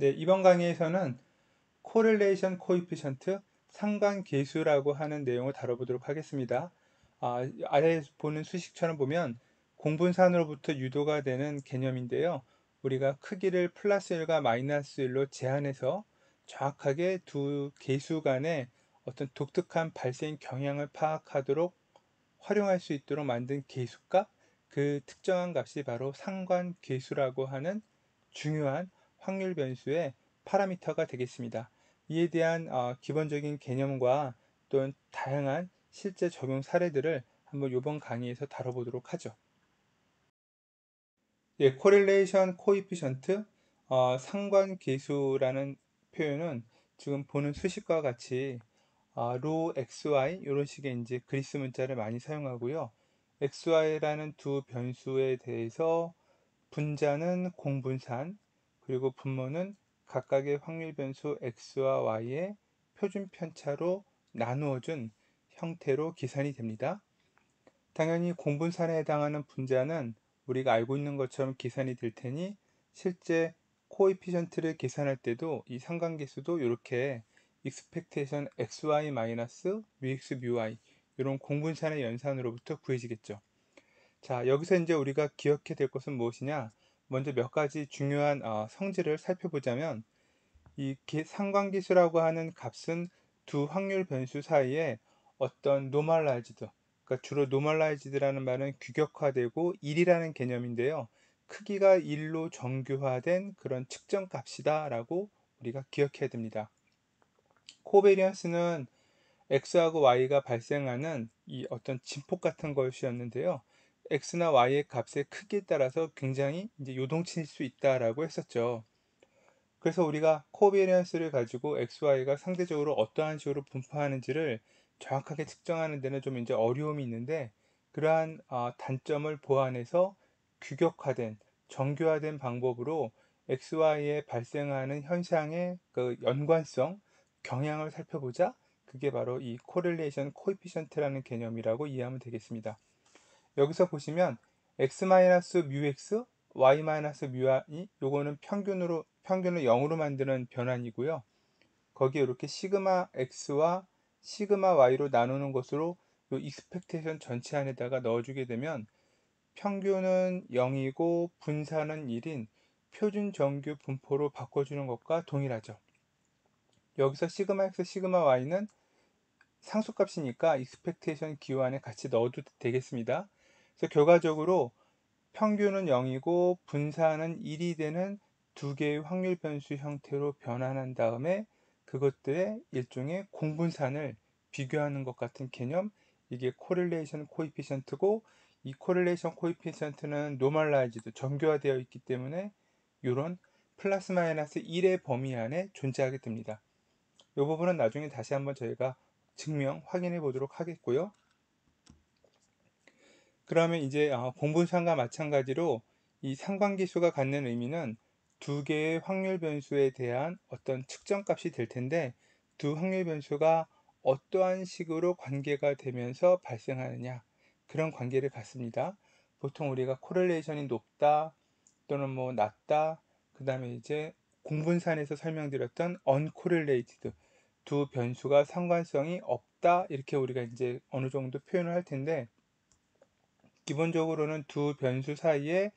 네, 이번 강의에서는 correlation coefficient, 상관계수라고 하는 내용을 다뤄보도록 하겠습니다. 아래 보는 수식처럼 보면 공분산으로부터 유도가 되는 개념인데요. 우리가 크기를 플러스 1과 마이너스 1로 제한해서 정확하게 두 계수 간의 어떤 독특한 발생 경향을 파악하도록 활용할 수 있도록 만든 계수값, 그 특정한 값이 바로 상관계수라고 하는 중요한 확률 변수의 파라미터가 되겠습니다. 이에 대한 기본적인 개념과 또는 다양한 실제 적용 사례들을 한번 이번 강의에서 다뤄보도록 하죠. 예, correlation coefficient, 상관계수라는 표현은 지금 보는 수식과 같이 로 xy 이런 식의 이제 그리스 문자를 많이 사용하고요. xy라는 두 변수에 대해서 분자는 공분산, 그리고 분모는 각각의 확률 변수 x와 y의 표준 편차로 나누어준 형태로 계산이 됩니다. 당연히 공분산에 해당하는 분자는 우리가 알고 있는 것처럼 계산이 될 테니 실제 코에피션트를 계산할 때도 이 상관계수도 이렇게 expectation xy μx μy 이런 공분산의 연산으로부터 구해지겠죠. 자, 여기서 이제 우리가 기억해야 될 것은 무엇이냐? 먼저 몇 가지 중요한 성질을 살펴보자면 이 상관계수라고 하는 값은 두 확률 변수 사이에 어떤 normalized, 그러니까 주로 normalized라는 말은 규격화되고 1이라는 개념인데요. 크기가 1로 정규화된 그런 측정 값이다 라고 우리가 기억해야 됩니다. 코베리언스는 x하고 y가 발생하는 이 어떤 진폭 같은 것이었는데요. x나 y의 값의 크기에 따라서 굉장히 이제 요동칠 수 있다라고 했었죠. 그래서 우리가 코베리언스를 가지고 xy가 상대적으로 어떠한 식으로 분포하는지를 정확하게 측정하는 데는 좀 이제 어려움이 있는데, 그러한 단점을 보완해서 규격화된 정교화된 방법으로 xy에 발생하는 현상의 그 연관성, 경향을 살펴보자. 그게 바로 이 correlation coefficient라는 개념이라고 이해하면 되겠습니다. 여기서 보시면 x-µx, y-µy, 요거는 평균을 0으로 만드는 변환이고요. 거기에 이렇게 시그마 x와 시그마 y로 나누는 것으로 요 익스펙테이션 전체 안에다가 넣어주게 되면 평균은 0이고 분산은 1인 표준 정규 분포로 바꿔주는 것과 동일하죠. 여기서 시그마 x, 시그마 y는 상수값이니까 익스펙테이션 기호 안에 같이 넣어도 되겠습니다. 그래서 결과적으로 평균은 0이고 분산은 1이 되는 두 개의 확률 변수 형태로 변환한 다음에 그것들의 일종의 공분산을 비교하는 것 같은 개념, 이게 correlation coefficient고, 이 correlation coefficient는 normalized, 정교화되어 있기 때문에 이런 플러스 마이너스 1의 범위 안에 존재하게 됩니다. 이 부분은 나중에 다시 한번 저희가 증명 확인해 보도록 하겠고요. 그러면 이제 공분산과 마찬가지로 이 상관계수가 갖는 의미는 두 개의 확률 변수에 대한 어떤 측정값이 될 텐데, 두 확률 변수가 어떠한 식으로 관계가 되면서 발생하느냐, 그런 관계를 갖습니다. 보통 우리가 코렐레이션이 높다 또는 뭐 낮다, 그 다음에 이제 공분산에서 설명드렸던 uncorrelated, 두 변수가 상관성이 없다, 이렇게 우리가 이제 어느 정도 표현을 할 텐데, 기본적으로는 두 변수 사이에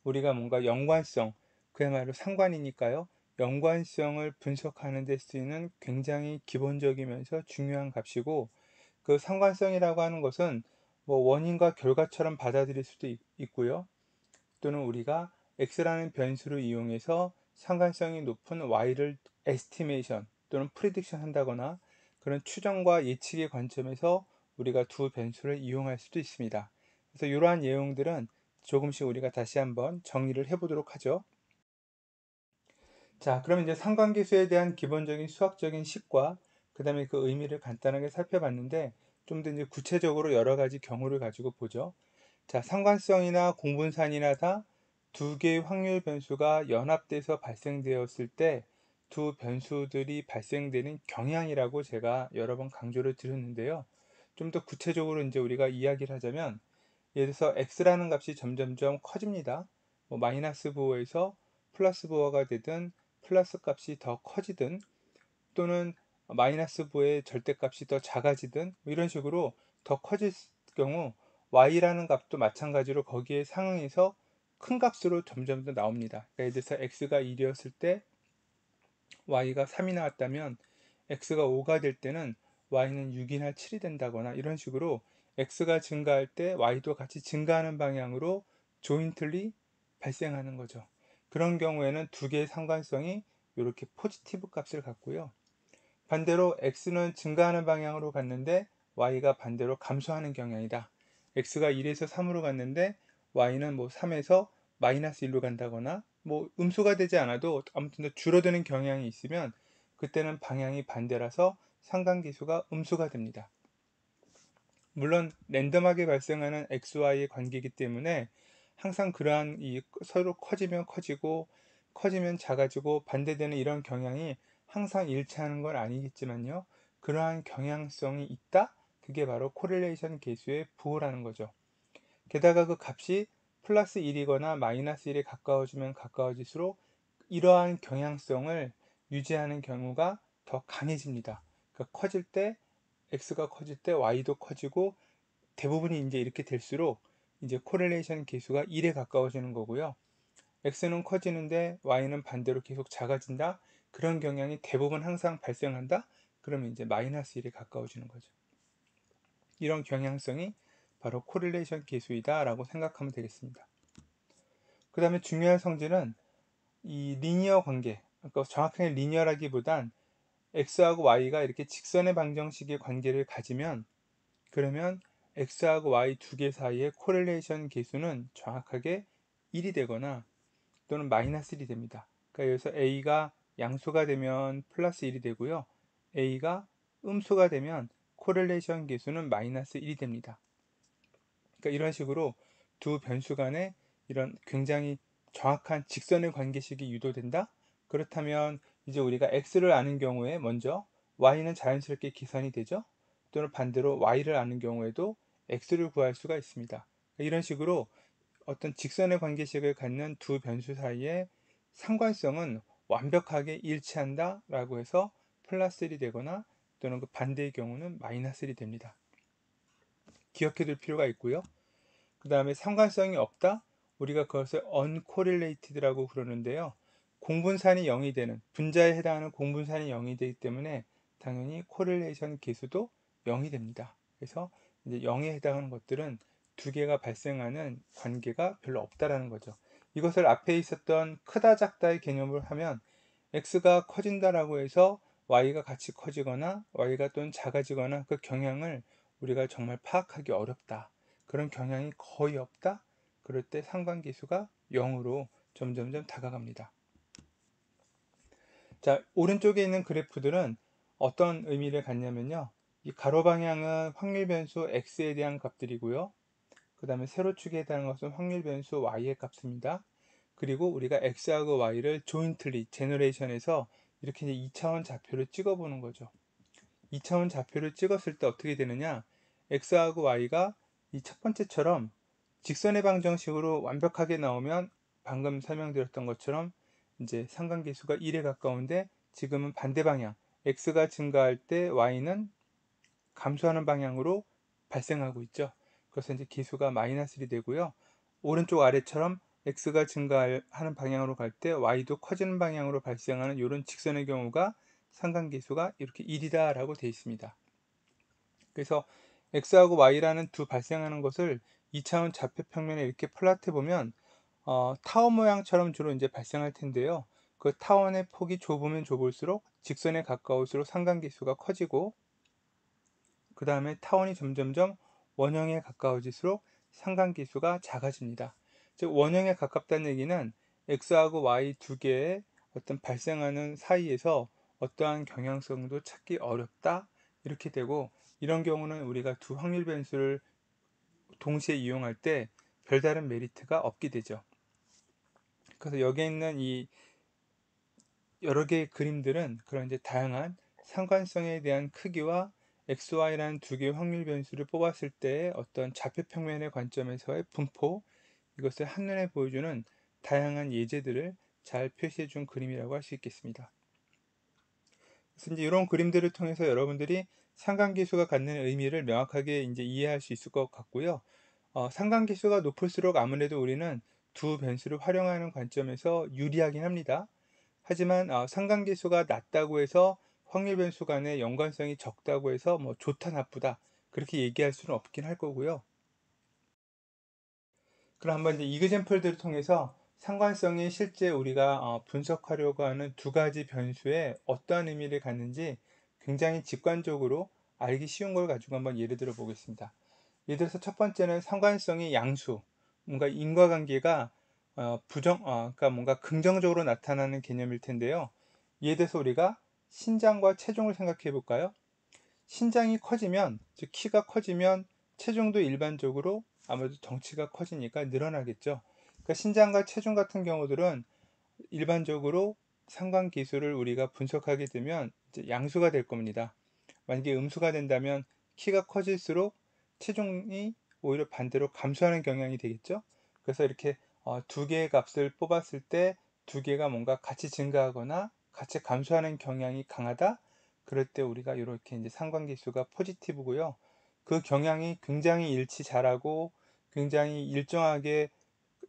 우리가 뭔가 연관성, 그야말로 상관이니까요. 연관성을 분석하는 데 쓰이는 굉장히 기본적이면서 중요한 값이고, 그 상관성이라고 하는 것은 뭐 원인과 결과처럼 받아들일 수도 있고요. 또는 우리가 x라는 변수를 이용해서 상관성이 높은 y를 estimation 또는 prediction 한다거나 그런 추정과 예측의 관점에서 우리가 두 변수를 이용할 수도 있습니다. 그래서 이러한 내용들은 조금씩 우리가 다시 한번 정리를 해보도록 하죠. 자, 그럼 이제 상관계수에 대한 기본적인 수학적인 식과 그 다음에 그 의미를 간단하게 살펴봤는데, 좀 더 이제 구체적으로 여러 가지 경우를 가지고 보죠. 자, 상관성이나 공분산이나 다 두 개의 확률 변수가 연합돼서 발생되었을 때 두 변수들이 발생되는 경향이라고 제가 여러 번 강조를 드렸는데요. 좀 더 구체적으로 이제 우리가 이야기를 하자면, 예를 들어서 x라는 값이 점점점 커집니다. 뭐 마이너스 부호에서 플러스 부호가 되든 플러스 값이 더 커지든 또는 마이너스 부의 절대값이 더 작아지든 뭐 이런 식으로 더 커질 경우 y라는 값도 마찬가지로 거기에 상응해서 큰 값으로 점점 더 나옵니다. 그러니까 예를 들어서 x가 1이었을 때 y가 3이 나왔다면 x가 5가 될 때는 y는 6이나 7이 된다거나 이런 식으로 x가 증가할 때 y도 같이 증가하는 방향으로 조인틀리 발생하는 거죠. 그런 경우에는 두 개의 상관성이 이렇게 포지티브 값을 갖고요. 반대로 x는 증가하는 방향으로 갔는데 y가 반대로 감소하는 경향이다. x가 1에서 3으로 갔는데 y는 뭐 3에서 마이너스 1로 간다거나 뭐 음수가 되지 않아도 아무튼 더 줄어드는 경향이 있으면 그때는 방향이 반대라서 상관계수가 음수가 됩니다. 물론 랜덤하게 발생하는 xy의 관계이기 때문에 항상 그러한 이 서로 커지면 커지고 커지면 작아지고 반대되는 이런 경향이 항상 일치하는 건 아니겠지만요. 그러한 경향성이 있다? 그게 바로 코릴레이션 계수의 부호라는 거죠. 게다가 그 값이 플러스 1이거나 마이너스 1에 가까워지면 가까워질수록 이러한 경향성을 유지하는 경우가 더 강해집니다. 그러니까 커질 때 x가 커질 때 y도 커지고 대부분이 이제 이렇게 될수록 이제 코릴레이션 계수가 1에 가까워지는 거고요. x는 커지는데 y는 반대로 계속 작아진다. 그런 경향이 대부분 항상 발생한다. 그러면 이제 마이너스 1에 가까워지는 거죠. 이런 경향성이 바로 코릴레이션 계수이다라고 생각하면 되겠습니다. 그 다음에 중요한 성질은 이 리니어 관계, 그러니까 정확하게 리니어라기보단 x하고 y가 이렇게 직선의 방정식의 관계를 가지면 그러면 x하고 y 두 개 사이의 코릴레이션 계수는 정확하게 1이 되거나 또는 마이너스 1이 됩니다. 그러니까 여기서 a가 양수가 되면 플러스 1이 되고요. a가 음수가 되면 코릴레이션 계수는 마이너스 1이 됩니다. 그러니까 이런 식으로 두 변수 간에 이런 굉장히 정확한 직선의 관계식이 유도된다? 그렇다면 이제 우리가 x를 아는 경우에 먼저 y는 자연스럽게 계산이 되죠. 또는 반대로 y를 아는 경우에도 x를 구할 수가 있습니다. 이런 식으로 어떤 직선의 관계식을 갖는 두 변수 사이의 상관성은 완벽하게 일치한다 라고 해서 플러스 1이 되거나 또는 그 반대의 경우는 마이너스 1이 됩니다. 기억해 둘 필요가 있고요. 그 다음에 상관성이 없다? 우리가 그것을 uncorrelated라고 그러는데요. 공분산이 0이 되는, 분자에 해당하는 공분산이 0이 되기 때문에 당연히 correlation 계수도 0이 됩니다. 그래서 이제 0에 해당하는 것들은 두 개가 발생하는 관계가 별로 없다라는 거죠. 이것을 앞에 있었던 크다 작다의 개념을 하면 x가 커진다라고 해서 y가 같이 커지거나 y가 또는 작아지거나 그 경향을 우리가 정말 파악하기 어렵다. 그런 경향이 거의 없다. 그럴 때 상관계수가 0으로 점점점 다가갑니다. 자, 오른쪽에 있는 그래프들은 어떤 의미를 갖냐면요. 이 가로 방향은 확률 변수 x에 대한 값들이고요. 그 다음에 세로축에 해당하는 것은 확률 변수 y의 값입니다. 그리고 우리가 x하고 y를 조인틀리, 제너레이션에서 이렇게 이제 2차원 좌표를 찍어보는 거죠. 2차원 좌표를 찍었을 때 어떻게 되느냐? x하고 y가 이 첫 번째처럼 직선의 방정식으로 완벽하게 나오면 방금 설명드렸던 것처럼 이제 상관계수가 1에 가까운데 지금은 반대 방향, x가 증가할 때 y는 감소하는 방향으로 발생하고 있죠. 그래서 이제 계수가 마이너스 1이 되고요. 오른쪽 아래처럼 x가 증가하는 방향으로 갈 때 y도 커지는 방향으로 발생하는 이런 직선의 경우가 상관계수가 이렇게 1이다 라고 되어 있습니다. 그래서 x하고 y라는 두 발생하는 것을 2차원 좌표 평면에 이렇게 플롯해 보면 타원 모양처럼 주로 이제 발생할 텐데요. 그 타원의 폭이 좁으면 좁을수록 직선에 가까울수록 상관계수가 커지고 그 다음에 타원이 점점점 원형에 가까워질수록 상관계수가 작아집니다. 즉 원형에 가깝다는 얘기는 x하고 y 두 개의 어떤 발생하는 사이에서 어떠한 경향성도 찾기 어렵다 이렇게 되고 이런 경우는 우리가 두 확률 변수를 동시에 이용할 때 별다른 메리트가 없게 되죠. 그래서 여기에 있는 이 여러 개의 그림들은 그런 이제 다양한 상관성에 대한 크기와 XY라는 두 개의 확률 변수를 뽑았을 때의 어떤 좌표 평면의 관점에서의 분포, 이것을 한눈에 보여주는 다양한 예제들을 잘 표시해 준 그림이라고 할 수 있겠습니다. 그래서 이제 이런 그림들을 통해서 여러분들이 상관계수가 갖는 의미를 명확하게 이제 이해할 수 있을 것 같고요. 상관계수가 높을수록 아무래도 우리는 두 변수를 활용하는 관점에서 유리하긴 합니다. 하지만 상관계수가 낮다고 해서 확률 변수 간의 연관성이 적다고 해서 뭐 좋다 나쁘다 그렇게 얘기할 수는 없긴 할 거고요. 그럼 한번 이제 이그젠플들을 통해서 상관성이 실제 우리가 분석하려고 하는 두 가지 변수에 어떠한 의미를 갖는지 굉장히 직관적으로 알기 쉬운 걸 가지고 한번 예를 들어 보겠습니다. 예를 들어서 첫 번째는 상관성이 양수, 뭔가 인과관계가 그러니까 뭔가 긍정적으로 나타나는 개념일 텐데요. 예를 들어서 우리가 신장과 체중을 생각해 볼까요? 신장이 커지면, 즉 키가 커지면 체중도 일반적으로 아무래도 덩치가 커지니까 늘어나겠죠. 그러니까 신장과 체중 같은 경우들은 일반적으로 상관계수를 우리가 분석하게 되면 이제 양수가 될 겁니다. 만약에 음수가 된다면 키가 커질수록 체중이 오히려 반대로 감소하는 경향이 되겠죠. 그래서 이렇게 두 개의 값을 뽑았을 때 두 개가 뭔가 같이 증가하거나 같이 감소하는 경향이 강하다. 그럴 때 우리가 이렇게 이제 상관계수가 포지티브고요. 그 경향이 굉장히 일치 잘하고 굉장히 일정하게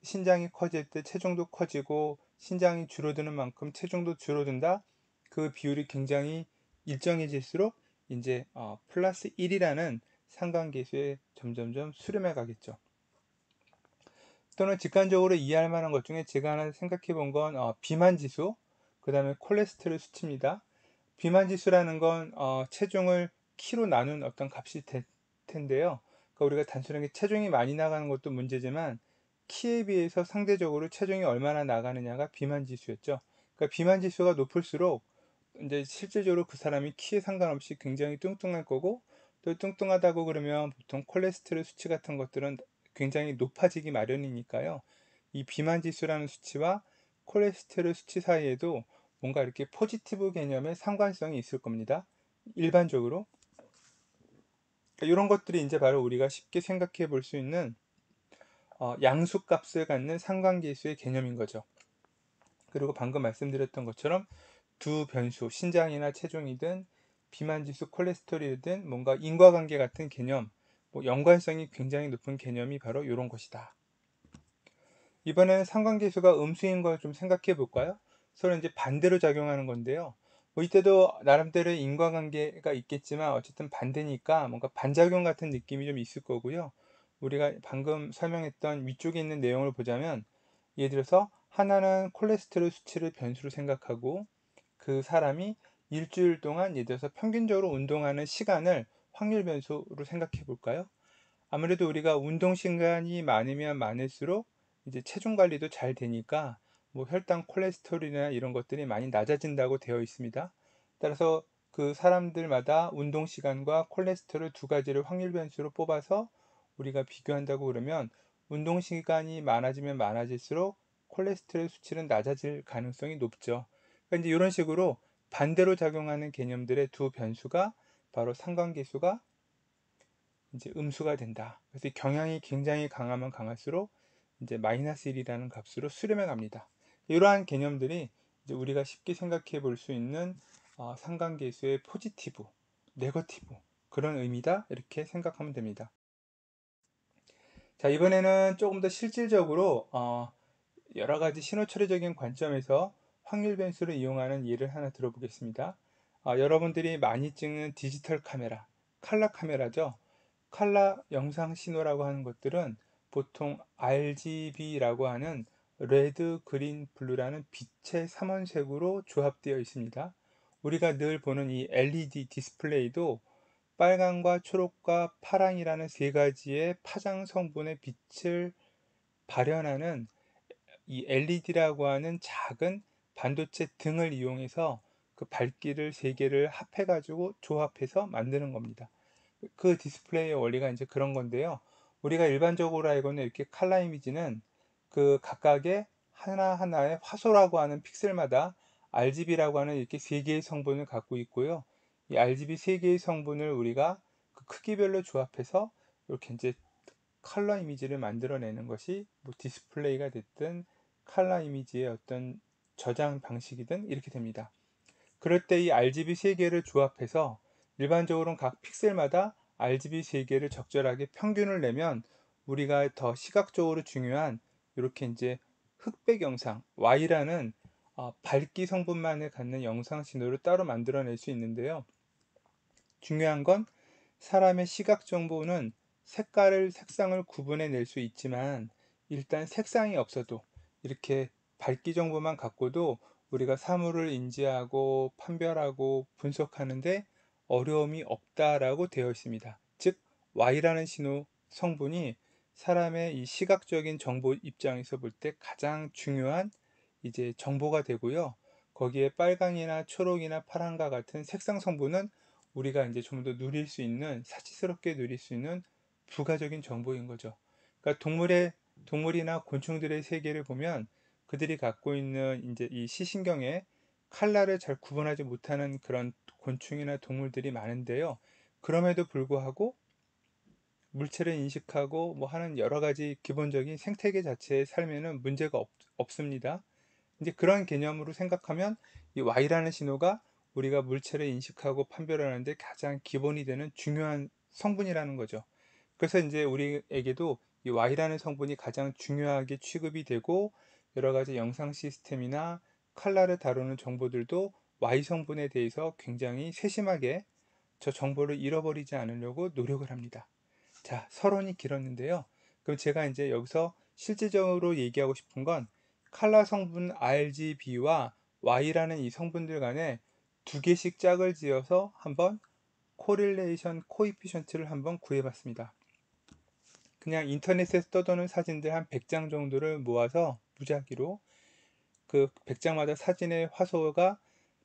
신장이 커질 때 체중도 커지고 신장이 줄어드는 만큼 체중도 줄어든다. 그 비율이 굉장히 일정해질수록 이제 플러스 1이라는 상관계수에 점점점 수렴해 가겠죠. 또는 직관적으로 이해할 만한 것 중에 제가 하나 생각해 본 건 비만 지수, 그 다음에 콜레스테롤 수치입니다. 비만 지수라는 건 체중을 키로 나눈 어떤 값이 될 텐데요. 그러니까 우리가 단순하게 체중이 많이 나가는 것도 문제지만 키에 비해서 상대적으로 체중이 얼마나 나가느냐가 비만 지수였죠. 그러니까 비만 지수가 높을수록 이제 실질적으로 그 사람이 키에 상관없이 굉장히 뚱뚱할 거고, 또 뚱뚱하다고 그러면 보통 콜레스테롤 수치 같은 것들은 굉장히 높아지기 마련이니까요. 이 비만 지수라는 수치와 콜레스테롤 수치 사이에도 뭔가 이렇게 포지티브 개념의 상관성이 있을 겁니다. 일반적으로. 그러니까 이런 것들이 이제 바로 우리가 쉽게 생각해 볼 수 있는 양수값을 갖는 상관계수의 개념인 거죠. 그리고 방금 말씀드렸던 것처럼 두 변수, 신장이나 체중이든 비만지수, 콜레스테롤이든 뭔가 인과관계 같은 개념, 뭐 연관성이 굉장히 높은 개념이 바로 이런 것이다. 이번에는 상관계수가 음수인 걸 좀 생각해 볼까요? 서로 이제 반대로 작용하는 건데요. 뭐 이때도 나름대로의 인과관계가 있겠지만 어쨌든 반대니까 뭔가 반작용 같은 느낌이 좀 있을 거고요. 우리가 방금 설명했던 위쪽에 있는 내용을 보자면 예를 들어서 하나는 콜레스테롤 수치를 변수로 생각하고 그 사람이 일주일 동안 예를 들어서 평균적으로 운동하는 시간을 확률 변수로 생각해 볼까요? 아무래도 우리가 운동 시간이 많으면 많을수록 이제 체중 관리도 잘 되니까 뭐 혈당 콜레스테롤이나 이런 것들이 많이 낮아진다고 되어 있습니다. 따라서 그 사람들마다 운동 시간과 콜레스테롤 두 가지를 확률 변수로 뽑아서 우리가 비교한다고 그러면 운동 시간이 많아지면 많아질수록 콜레스테롤 수치는 낮아질 가능성이 높죠. 그러니까 이제 이런 식으로 반대로 작용하는 개념들의 두 변수가 바로 상관계수가 이제 음수가 된다. 그래서 경향이 굉장히 강하면 강할수록 이제 마이너스 1이라는 값으로 수렴해 갑니다. 이러한 개념들이 이제 우리가 쉽게 생각해 볼 수 있는 상관계수의 포지티브, 네거티브 그런 의미다 이렇게 생각하면 됩니다. 자, 이번에는 조금 더 실질적으로 여러 가지 신호 처리적인 관점에서 확률 변수를 이용하는 예를 하나 들어보겠습니다. 여러분들이 많이 찍는 디지털 카메라, 칼라 카메라죠. 칼라 영상 신호라고 하는 것들은 보통 RGB라고 하는 레드, 그린, 블루라는 빛의 삼원색으로 조합되어 있습니다. 우리가 늘 보는 이 LED 디스플레이도 빨강과 초록과 파랑이라는 세 가지의 파장 성분의 빛을 발현하는 이 LED라고 하는 작은 반도체 등을 이용해서 그 밝기를 세 개를 합해가지고 조합해서 만드는 겁니다. 그 디스플레이의 원리가 이제 그런 건데요. 우리가 일반적으로 알고는 이렇게 칼라 이미지는 그 각각의 하나하나의 화소라고 하는 픽셀마다 RGB라고 하는 이렇게 세 개의 성분을 갖고 있고요. 이 RGB 세 개의 성분을 우리가 그 크기별로 조합해서 이렇게 이제 컬러 이미지를 만들어내는 것이 뭐 디스플레이가 됐든 칼라 이미지의 어떤 저장 방식이든 이렇게 됩니다. 그럴 때 이 RGB 3개를 조합해서 일반적으로는 각 픽셀마다 RGB 3개를 적절하게 평균을 내면 우리가 더 시각적으로 중요한 이렇게 이제 흑백 영상 Y라는 밝기 성분만을 갖는 영상 신호를 따로 만들어낼 수 있는데요. 중요한 건 사람의 시각 정보는 색상을 구분해 낼 수 있지만 일단 색상이 없어도 이렇게 밝기 정보만 갖고도 우리가 사물을 인지하고 판별하고 분석하는데 어려움이 없다라고 되어 있습니다. 즉, Y라는 신호 성분이 사람의 이 시각적인 정보 입장에서 볼 때 가장 중요한 이제 정보가 되고요. 거기에 빨강이나 초록이나 파란과 같은 색상 성분은 우리가 이제 좀 더 누릴 수 있는, 사치스럽게 누릴 수 있는 부가적인 정보인 거죠. 그러니까 동물이나 곤충들의 세계를 보면 그들이 갖고 있는 이제 이 시신경에 칼라를 잘 구분하지 못하는 그런 곤충이나 동물들이 많은데요. 그럼에도 불구하고 물체를 인식하고 뭐 하는 여러 가지 기본적인 생태계 자체의 삶에는 문제가 없습니다. 이제 그런 개념으로 생각하면 이 Y라는 신호가 우리가 물체를 인식하고 판별하는데 가장 기본이 되는 중요한 성분이라는 거죠. 그래서 이제 우리에게도 이 Y라는 성분이 가장 중요하게 취급이 되고 여러 가지 영상 시스템이나 칼라를 다루는 정보들도 Y 성분에 대해서 굉장히 세심하게 저 정보를 잃어버리지 않으려고 노력을 합니다. 자, 서론이 길었는데요. 그럼 제가 이제 여기서 실질적으로 얘기하고 싶은 건 칼라 성분 RGB와 Y라는 이 성분들 간에 두 개씩 짝을 지어서 한번 코릴레이션 코이피션트를 한번 구해봤습니다. 그냥 인터넷에서 떠도는 사진들 한 100장 정도를 모아서 무작위로 그 100장마다 사진의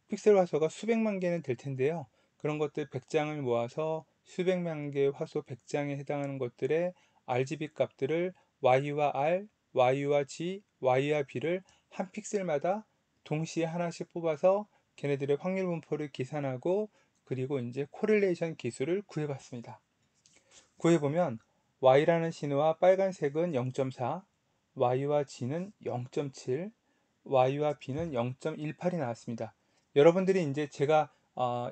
픽셀 화소가 수백만 개는 될 텐데요. 그런 것들 100장을 모아서 수백만 개의 화소 100장에 해당하는 것들의 RGB 값들을 Y와 R, Y와 G, Y와 B를 한 픽셀마다 동시에 하나씩 뽑아서 걔네들의 확률 분포를 계산하고 그리고 이제 코릴레이션 기술을 구해봤습니다. 구해보면 Y라는 신호와 빨간색은 0.4, Y와 G는 0.7, Y와 B는 0.18이 나왔습니다. 여러분들이 이제 제가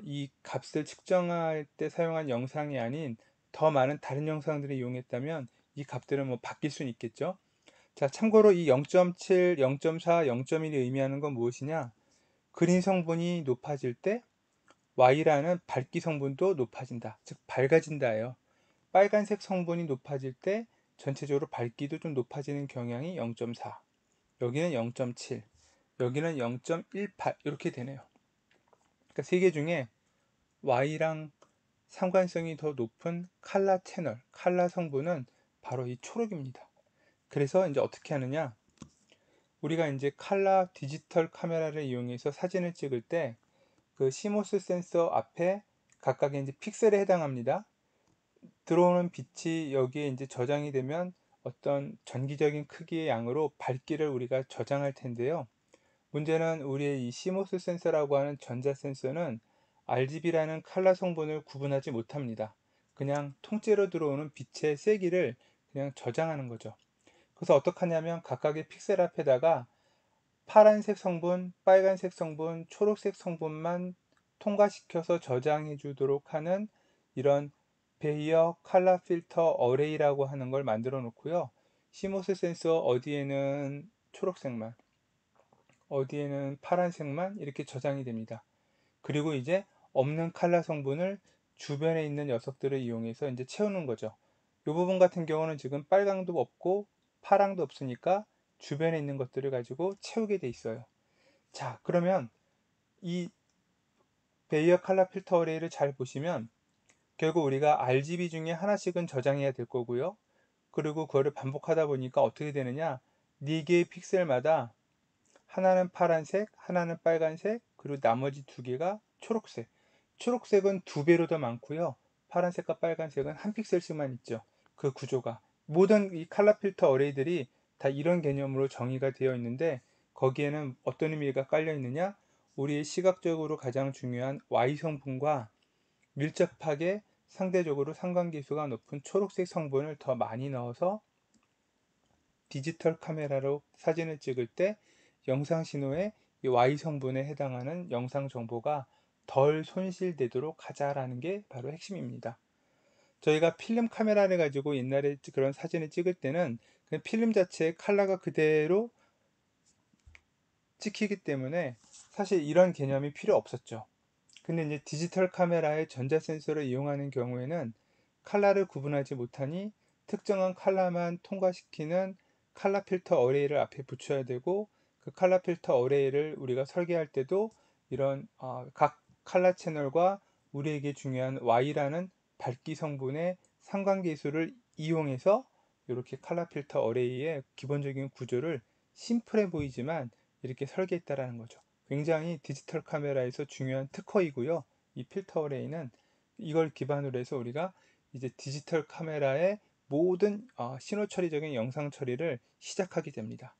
이 값을 측정할 때 사용한 영상이 아닌 더 많은 다른 영상들을 이용했다면 이 값들은 뭐 바뀔 수는 있겠죠. 자, 참고로 이 0.7, 0.4, 0.1이 의미하는 건 무엇이냐? 그린 성분이 높아질 때 Y라는 밝기 성분도 높아진다. 즉 밝아진다예요. 빨간색 성분이 높아질 때 전체적으로 밝기도 좀 높아지는 경향이 0.4, 여기는 0.7, 여기는 0.18 이렇게 되네요. 그러니까 세 개 중에 Y랑 상관성이 더 높은 칼라 채널, 칼라 성분은 바로 이 초록입니다. 그래서 이제 어떻게 하느냐? 우리가 이제 칼라 디지털 카메라를 이용해서 사진을 찍을 때 그 시모스 센서 앞에 각각의 이제 픽셀에 해당합니다. 들어오는 빛이 여기에 이제 저장이 되면 어떤 전기적인 크기의 양으로 밝기를 우리가 저장할 텐데요. 문제는 우리의 이 시모스 센서라고 하는 전자 센서는 RGB라는 칼라 성분을 구분하지 못합니다. 그냥 통째로 들어오는 빛의 세기를 그냥 저장하는 거죠. 그래서 어떻게 하냐면 각각의 픽셀 앞에다가 파란색 성분, 빨간색 성분, 초록색 성분만 통과시켜서 저장해 주도록 하는 이런 베이어 칼라 필터 어레이라고 하는 걸 만들어 놓고요. 시모스 센서 어디에는 초록색만, 어디에는 파란색만 이렇게 저장이 됩니다. 그리고 이제 없는 칼라 성분을 주변에 있는 녀석들을 이용해서 이제 채우는 거죠. 이 부분 같은 경우는 지금 빨강도 없고 파랑도 없으니까 주변에 있는 것들을 가지고 채우게 돼 있어요. 자, 그러면 이 베이어 칼라 필터 어레이를 잘 보시면 결국 우리가 RGB 중에 하나씩은 저장해야 될 거고요. 그리고 그거를 반복하다 보니까 어떻게 되느냐? 4개의 픽셀마다 하나는 파란색, 하나는 빨간색, 그리고 나머지 2개가 초록색. 초록색은 2배로 더 많고요. 파란색과 빨간색은 한 픽셀씩만 있죠. 그 구조가. 모든 이 칼라 필터 어레이들이 다 이런 개념으로 정의가 되어 있는데 거기에는 어떤 의미가 깔려 있느냐? 우리의 시각적으로 가장 중요한 Y 성분과 밀접하게 상대적으로 상관계수가 높은 초록색 성분을 더 많이 넣어서 디지털 카메라로 사진을 찍을 때 영상 신호에 이 Y 성분에 해당하는 영상 정보가 덜 손실되도록 하자라는 게 바로 핵심입니다. 저희가 필름 카메라를 가지고 옛날에 그런 사진을 찍을 때는 그 필름 자체의 컬러가 그대로 찍히기 때문에 사실 이런 개념이 필요 없었죠. 근데 이제 디지털 카메라의 전자 센서를 이용하는 경우에는 컬러를 구분하지 못하니 특정한 컬러만 통과시키는 컬러 필터 어레이를 앞에 붙여야 되고, 그 컬러 필터 어레이를 우리가 설계할 때도 이런 각 컬러 채널과 우리에게 중요한 Y라는 밝기 성분의 상관계수를 이용해서 이렇게 컬러 필터 어레이의 기본적인 구조를 심플해 보이지만 이렇게 설계했다라는 거죠. 굉장히 디지털 카메라에서 중요한 특허이고요. 이 필터 어레이는 이걸 기반으로 해서 우리가 이제 디지털 카메라의 모든 신호 처리적인 영상 처리를 시작하게 됩니다.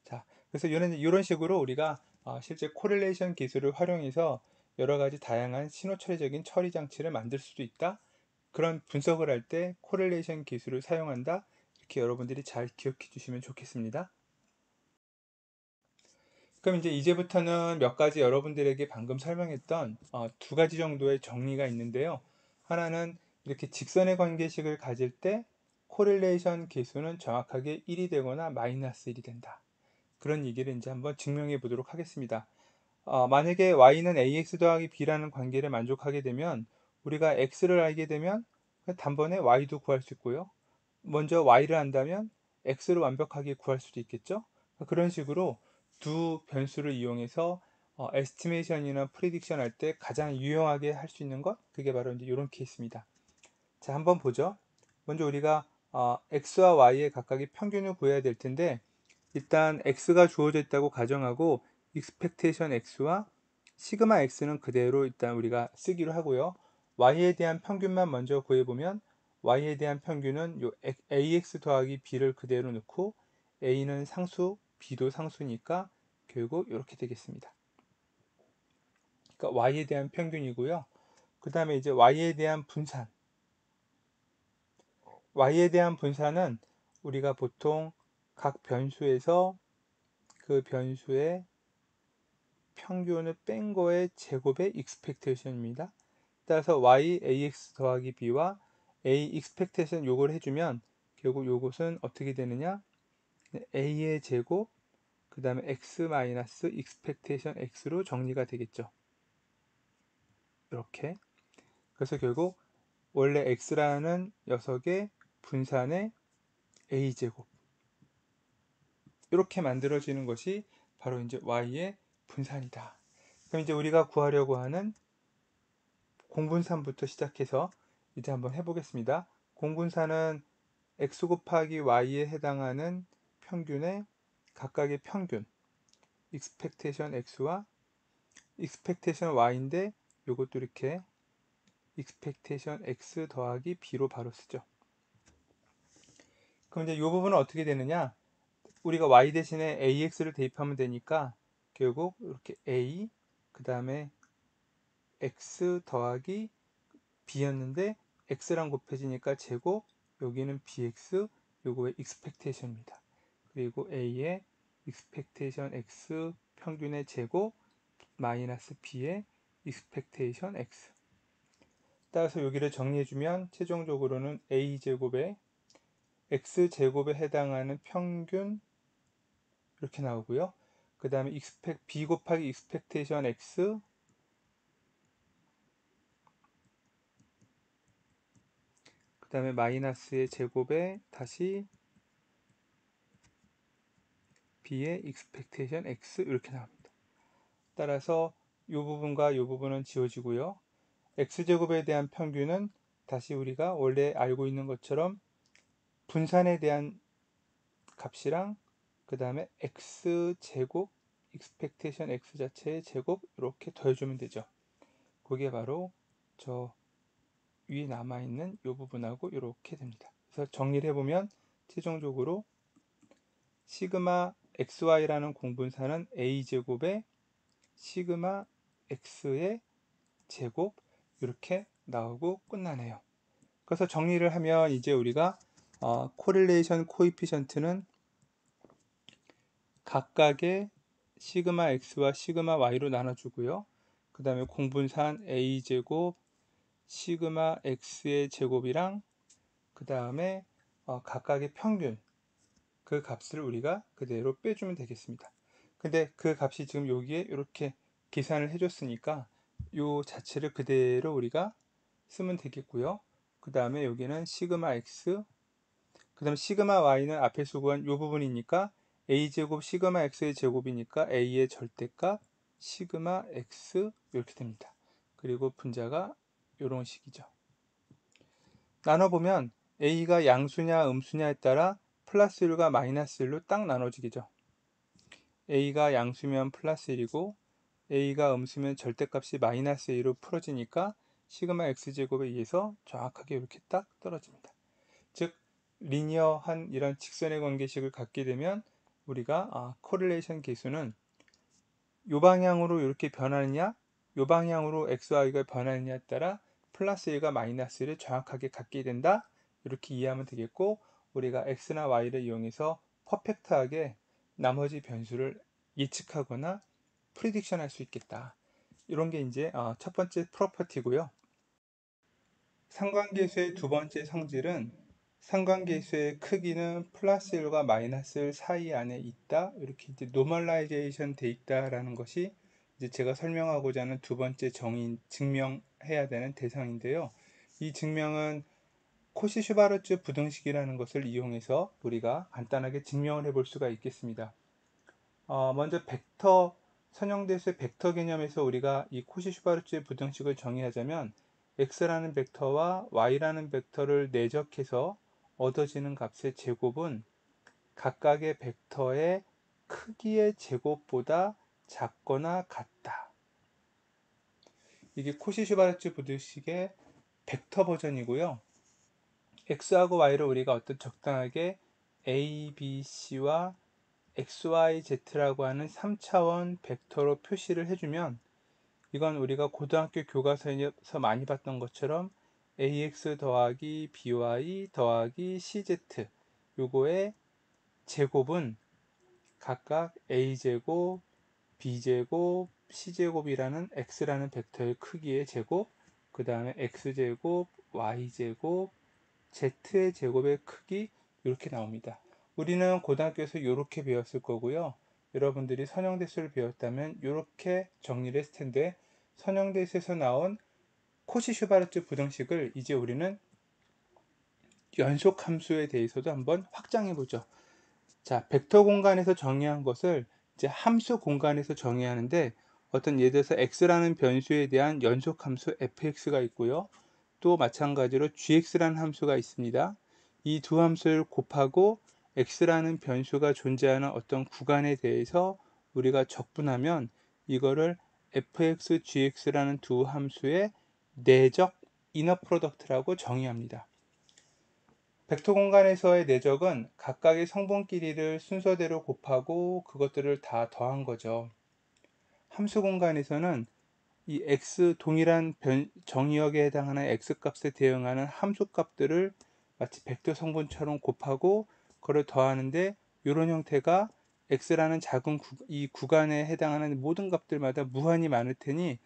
자, 그래서 이런 식으로 우리가 실제 코릴레이션 기술을 활용해서 여러 가지 다양한 신호 처리적인 처리 장치를 만들 수도 있다. 그런 분석을 할 때 코릴레이션 기술을 사용한다. 이렇게 여러분들이 잘 기억해 주시면 좋겠습니다. 그럼 이제 이제부터는 몇 가지 여러분들에게 방금 설명했던 두 가지 정도의 정리가 있는데요. 하나는 이렇게 직선의 관계식을 가질 때 코릴레이션 계수는 정확하게 1이 되거나 마이너스 1이 된다. 그런 얘기를 이제 한번 증명해 보도록 하겠습니다. 만약에 y는 ax 더하기 b라는 관계를 만족하게 되면 우리가 x를 알게 되면 단번에 y도 구할 수 있고요. 먼저 y를 안다면 x를 완벽하게 구할 수도 있겠죠. 그런 식으로 두 변수를 이용해서 에스티메이션이나 프리딕션 할 때 가장 유용하게 할 수 있는 것, 그게 바로 이제 이런 케이스입니다. 자, 한번 보죠. 먼저 우리가 x와 y의 각각의 평균을 구해야 될 텐데, 일단 x가 주어져 있다고 가정하고 expectation x와 시그마 x는 그대로 일단 우리가 쓰기로 하고요. y에 대한 평균만 먼저 구해보면 y에 대한 평균은 요 ax 더하기 b를 그대로 넣고 a는 상수, b도 상수니까 결국 이렇게 되겠습니다. 그러니까 y에 대한 평균이고요. 그 다음에 이제 y에 대한 분산. y에 대한 분산은 우리가 보통 각 변수에서 그 변수의 평균을 뺀 거의 제곱의 expectation입니다. 따라서 y ax 더하기 b와 a expectation 요걸 해주면 결국 요것은 어떻게 되느냐? a의 제곱 그 다음에 x 마이너스 expectation x로 정리가 되겠죠. 이렇게. 그래서 결국 원래 x라는 녀석의 분산의 a제곱 이렇게 만들어지는 것이 바로 이제 y의 분산이다. 그럼 이제 우리가 구하려고 하는 공분산부터 시작해서 이제 한번 해보겠습니다. 공분산은 x 곱하기 y에 해당하는 평균의 각각의 평균 expectation x와 expectation y인데 이것도 이렇게 expectation x 더하기 b로 바로 쓰죠. 그럼 이제 이 부분은 어떻게 되느냐? 우리가 y 대신에 ax를 대입하면 되니까 결국 이렇게 a 그 다음에 x 더하기 b였는데 x랑 곱해지니까 제곱, 여기는 bx, 요거의 expectation입니다. 그리고 a의 expectation x 평균의 제곱 마이너스 b의 expectation x. 따라서 여기를 정리해주면 최종적으로는 a제곱에 x제곱에 해당하는 평균 이렇게 나오고요. 그 다음에 b 곱하기 expectation x 그 다음에 마이너스의 제곱에 다시 b의 expectation x 이렇게 나옵니다. 따라서 이 부분과 이 부분은 지워지고요. x제곱에 대한 평균은 다시 우리가 원래 알고 있는 것처럼 분산에 대한 값이랑 그 다음에 x제곱 expectation x 자체의 제곱 이렇게 더해주면 되죠. 그게 바로 저 위에 남아있는 이 부분하고 이렇게 됩니다. 그래서 정리를 해보면 최종적으로 시그마 xy라는 공분사는 a제곱에 시그마 x의 제곱 이렇게 나오고 끝나네요. 그래서 정리를 하면 이제 우리가 코릴레이션 코이피션트는 각각의 시그마 x와 시그마 y로 나눠주고요. 그 다음에 공분산 a제곱 시그마 x의 제곱이랑 그 다음에 각각의 평균, 그 값을 우리가 그대로 빼주면 되겠습니다. 근데 그 값이 지금 여기에 이렇게 계산을 해줬으니까 요 자체를 그대로 우리가 쓰면 되겠고요. 그 다음에 여기는 시그마 x, 그 다음에 시그마 y는 앞에서 구한 요 부분이니까 a제곱 시그마 x의 제곱이니까 a의 절대값 시그마 x 이렇게 됩니다. 그리고 분자가 이런 식이죠. 나눠보면 a가 양수냐 음수냐에 따라 플러스 1과 마이너스 1로 딱 나눠지겠죠. a가 양수면 플러스 1이고 a가 음수면 절대값이 마이너스 1로 풀어지니까 시그마 x제곱에 의해서 정확하게 이렇게 딱 떨어집니다. 즉 리니어한 이런 직선의 관계식을 갖게 되면 우리가 코릴레이션 계수는 이 방향으로 이렇게 변하느냐 이 방향으로 xy가 변하느냐에 따라 플러스 1과 마이너스 1을 정확하게 갖게 된다, 이렇게 이해하면 되겠고, 우리가 x나 y를 이용해서 퍼펙트하게 나머지 변수를 예측하거나 프리딕션 할 수 있겠다. 이런 게 이제 첫 번째 프로퍼티고요. 상관계수의 두 번째 성질은 상관계수의 크기는 플러스 1과 마이너스 1 사이 안에 있다, 이렇게 이제 노멀라이제이션 돼 있다라는 것이 이제 제가 설명하고자 하는 두 번째 증명해야 되는 대상인데요. 이 증명은 코시-슈바르츠 부등식이라는 것을 이용해서 우리가 간단하게 증명을 해볼 수가 있겠습니다. 먼저 벡터, 선형대수의 벡터 개념에서 우리가 이 코시-슈바르츠의 부등식을 정의하자면 x라는 벡터와 y라는 벡터를 내적해서 얻어지는 값의 제곱은 각각의 벡터의 크기의 제곱보다 작거나 같다. 이게 코시-슈바르츠 부등식의 벡터 버전이고요. x하고 y를 우리가 어떤 적당하게 a, b, c와 XYZ라고 하는 3차원 벡터로 표시를 해주면, 이건 우리가 고등학교 교과서에서 많이 봤던 것처럼 AX 더하기 BY 더하기 CZ, 요거의 제곱은 각각 A제곱, B제곱, C제곱이라는 X라는 벡터의 크기의 제곱, 그 다음에 X제곱, Y제곱, Z의 제곱의 크기, 이렇게 나옵니다. 우리는 고등학교에서 이렇게 배웠을 거고요. 여러분들이 선형대수를 배웠다면 이렇게 정리를 했을 텐데, 선형대수에서 나온 코시-슈바르츠 부등식을 이제 우리는 연속함수에 대해서도 한번 확장해 보죠. 자, 벡터 공간에서 정의한 것을 이제 함수 공간에서 정의하는데, 어떤 예를 들어서 x라는 변수에 대한 연속함수 fx가 있고요. 또 마찬가지로 gx라는 함수가 있습니다. 이 두 함수를 곱하고 x라는 변수가 존재하는 어떤 구간에 대해서 우리가 적분하면 이거를 fx, gx라는 두 함수의 내적 이너 프로덕트라고 정의합니다. 벡터 공간에서의 내적은 각각의 성분끼리를 순서대로 곱하고 그것들을 다 더한 거죠. 함수 공간에서는 이 x 동일한 정의역에 해당하는 x값에 대응하는 함수값들을 마치 벡터 성분처럼 곱하고 그걸 더하는데, 이런 형태가 x라는 작은 이 구간에 해당하는 모든 값들마다 무한히 많을 테니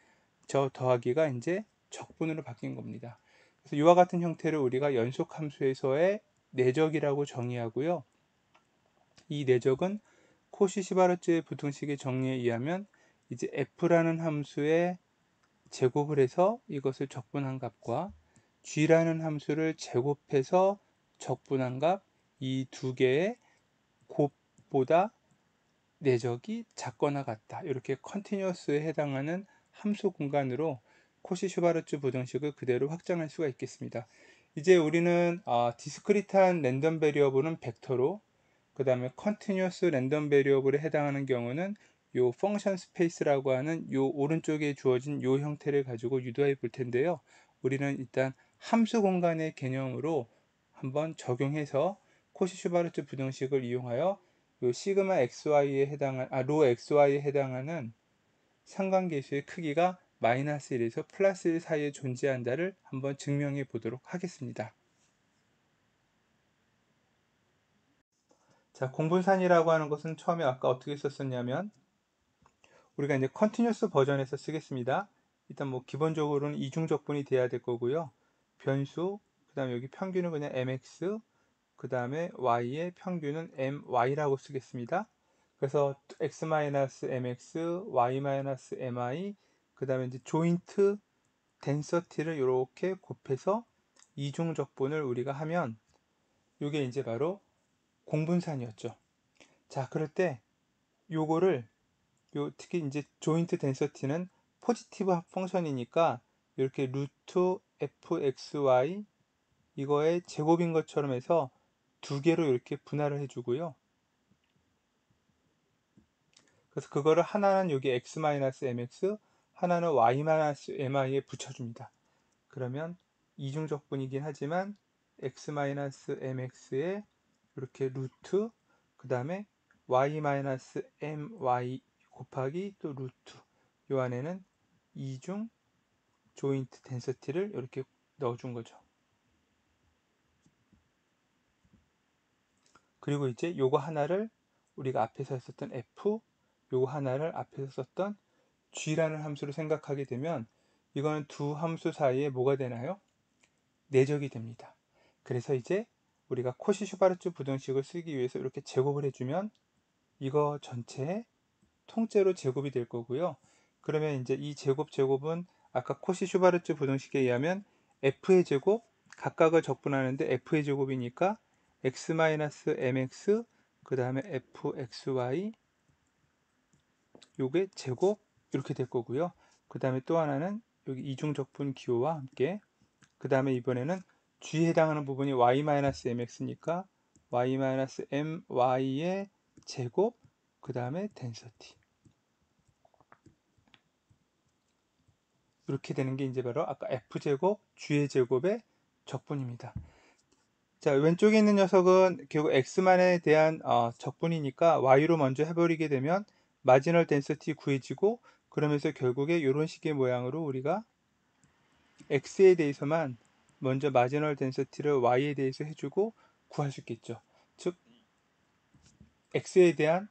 저 더하기가 이제 적분으로 바뀐 겁니다. 그래서 이와 같은 형태를 우리가 연속함수에서의 내적이라고 정의하고요. 이 내적은 코시-슈바르츠의 부등식의 정리에 의하면 이제 f라는 함수의 제곱을 해서 이것을 적분한 값과 g라는 함수를 제곱해서 적분한 값, 이 두 개의 곱보다 내적이 작거나 같다, 이렇게 컨티뉴어스에 해당하는 함수 공간으로 코시-슈바르츠 부등식을 그대로 확장할 수가 있겠습니다. 이제 우리는 디스크리트한 랜덤 베리어블은 벡터로, 그 다음에 컨티뉴어스 랜덤 베리어블에 해당하는 경우는 요 펑션 스페이스라고 하는 요 오른쪽에 주어진 요 형태를 가지고 유도해 볼 텐데요. 우리는 일단 함수 공간의 개념으로 한번 적용해서 코시-슈바르츠 부등식을 이용하여 요 시그마 xy에 해당한 로 xy에 해당하는 상관계수의 크기가 마이너스 1에서 플러스 1 사이에 존재한다를 한번 증명해 보도록 하겠습니다. 자, 공분산이라고 하는 것은 처음에 아까 어떻게 썼었냐면 우리가 이제 컨티뉴어스 버전에서 쓰겠습니다. 일단 뭐 기본적으로는 이중적분이 돼야 될 거고요. 변수, 그 다음에 여기 평균은 그냥 mx, 그 다음에 y의 평균은 my라고 쓰겠습니다. 그래서 x-mx, y-mi, 그 다음에 이제 조인트 덴서티를 이렇게 곱해서 이중적분을 우리가 하면 이게 이제 바로 공분산이었죠. 자, 그럴 때 요거를 특히 이제 조인트 덴서티는 포지티브 펑션이니까 이렇게 루트 fxy 이거의 제곱인 것처럼 해서 두 개로 이렇게 분할을 해주고요. 그래서 그거를 하나는 여기 x-mx, 하나는 y-mi에 붙여줍니다. 그러면 이중적분이긴 하지만 x-mx에 이렇게 루트, 그 다음에 y-my 곱하기 또 루트, 요 안에는 이중 조인트 덴서티를 이렇게 넣어준 거죠. 그리고 이제 요거 하나를 우리가 앞에서 썼던 f, 요거 하나를 앞에서 썼던 g라는 함수로 생각하게 되면 이거는 두 함수 사이에 뭐가 되나요? 내적이 됩니다. 그래서 이제 우리가 코시-슈바르츠 부등식을 쓰기 위해서 이렇게 제곱을 해주면 이거 전체의 통째로 제곱이 될 거고요. 그러면 이제 이 제곱은 아까 코시-슈바르츠 부등식에 의하면 f의 제곱, 각각을 적분하는데 f의 제곱이니까 x-mx, 그 다음에 fxy, 요게 제곱 이렇게 될 거고요. 그 다음에 또 하나는 여기 이중적분 기호와 함께, 그 다음에 이번에는 g에 해당하는 부분이 y-mx니까 y-my의 제곱, 그 다음에 덴서티, 이렇게 되는 게 이제 바로 아까 f제곱, g의 제곱의 적분입니다. 자, 왼쪽에 있는 녀석은 결국 x만에 대한 적분이니까 y로 먼저 해버리게 되면 마지널 덴서티 구해지고, 그러면서 결국에 이런 식의 모양으로 우리가 x에 대해서만 먼저 마지널 덴서티를 y에 대해서 해주고 구할 수 있겠죠. 즉 x에 대한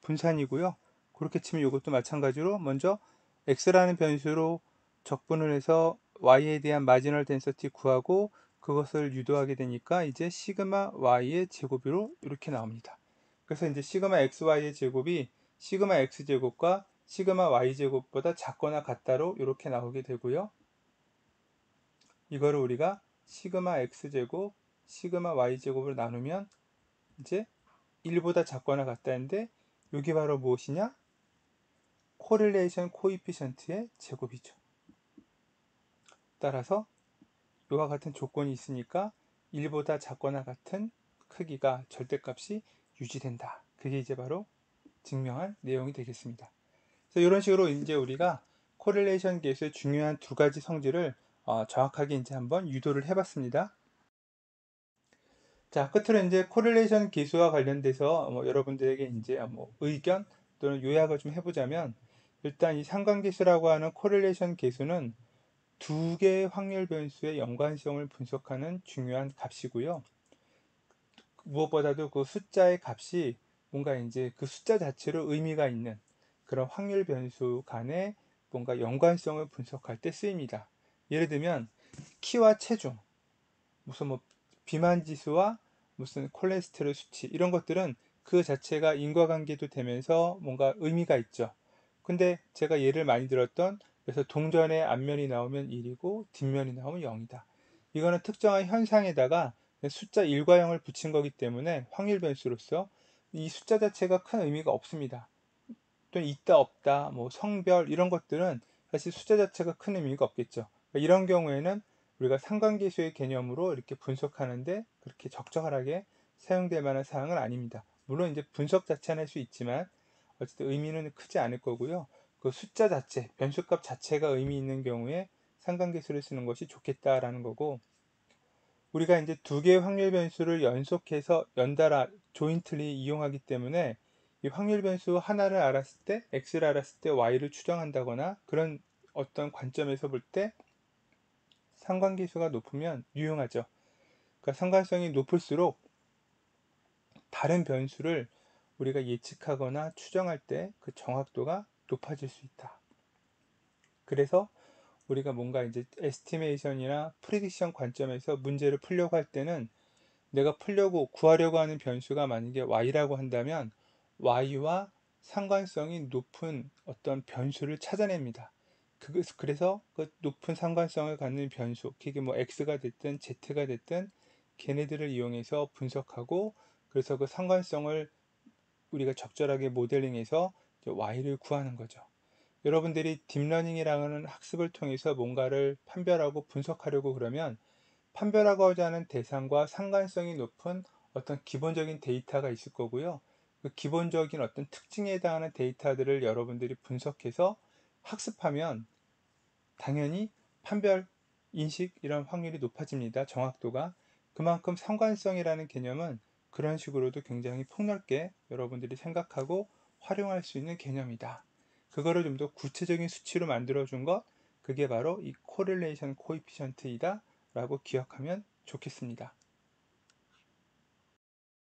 분산이고요. 그렇게 치면 이것도 마찬가지로 먼저 x라는 변수로 적분을 해서 y에 대한 마지널 덴서티 구하고 그것을 유도하게 되니까 이제 시그마 y의 제곱으로 이렇게 나옵니다. 그래서 이제 시그마 xy의 제곱이 시그마 x제곱과 시그마 y제곱보다 작거나 같다로 이렇게 나오게 되고요. 이거를 우리가 시그마 x제곱, 시그마 y제곱을 나누면 이제 1보다 작거나 같다는데 이게 바로 무엇이냐? 코릴레이션 코이피션트의 제곱이죠. 따라서 이와 같은 조건이 있으니까 1보다 작거나 같은 크기가 절대값이 유지된다. 그게 이제 바로 증명한 내용이 되겠습니다. 그래서 이런 식으로 이제 우리가 코릴레이션 계수의 중요한 두 가지 성질을 정확하게 이제 한번 유도를 해봤습니다. 자, 끝으로 이제 코릴레이션 계수와 관련돼서 여러분들에게 이제 의견 또는 요약을 좀 해보자면, 일단 이 상관계수라고 하는 코릴레이션 계수는 두 개의 확률 변수의 연관성을 분석하는 중요한 값이고요. 무엇보다도 그 숫자의 값이 뭔가 이제 그 숫자 자체로 의미가 있는 그런 확률 변수 간의 뭔가 연관성을 분석할 때 쓰입니다. 예를 들면 키와 체중, 무슨 뭐 비만 지수와 무슨 콜레스테롤 수치, 이런 것들은 그 자체가 인과관계도 되면서 뭔가 의미가 있죠. 근데 제가 예를 많이 들었던, 그래서 동전의 앞면이 나오면 1이고 뒷면이 나오면 0이다. 이거는 특정한 현상에다가 숫자 1과 0을 붙인 거기 때문에 확률 변수로서 이 숫자 자체가 큰 의미가 없습니다. 또는 있다 없다, 뭐 성별, 이런 것들은 사실 숫자 자체가 큰 의미가 없겠죠. 그러니까 이런 경우에는 우리가 상관계수의 개념으로 이렇게 분석하는데 그렇게 적절하게 사용될 만한 사항은 아닙니다. 물론 이제 분석 자체는 할 수 있지만 어쨌든 의미는 크지 않을 거고요. 그 숫자 자체, 변수값 자체가 의미 있는 경우에 상관계수를 쓰는 것이 좋겠다라는 거고, 우리가 이제 두 개의 확률 변수를 연속해서 연달아 조인틀리 이용하기 때문에 이 확률 변수 하나를 알았을 때, x를 알았을 때 y를 추정한다거나 그런 어떤 관점에서 볼 때 상관계수가 높으면 유용하죠. 그러니까 상관성이 높을수록 다른 변수를 우리가 예측하거나 추정할 때 그 정확도가 높아질 수 있다. 그래서 우리가 뭔가 이제 에스티메이션이나 프리딕션 관점에서 문제를 풀려고 할 때는 내가 풀려고 구하려고 하는 변수가 만약에 y라고 한다면 y와 상관성이 높은 어떤 변수를 찾아냅니다. 그래서 그 높은 상관성을 갖는 변수, 그게 뭐 x가 됐든 z가 됐든 걔네들을 이용해서 분석하고, 그래서 그 상관성을 우리가 적절하게 모델링해서 y를 구하는 거죠. 여러분들이 딥러닝이라는 학습을 통해서 뭔가를 판별하고 분석하려고 그러면 판별하고자 하는 대상과 상관성이 높은 어떤 기본적인 데이터가 있을 거고요. 그 기본적인 어떤 특징에 해당하는 데이터들을 여러분들이 분석해서 학습하면 당연히 판별, 인식 이런 확률이 높아집니다. 정확도가. 그만큼 상관성이라는 개념은 그런 식으로도 굉장히 폭넓게 여러분들이 생각하고 활용할 수 있는 개념이다. 그거를 좀 더 구체적인 수치로 만들어준 것, 그게 바로 이 코릴레이션 코에피션트이다 라고 기억하면 좋겠습니다.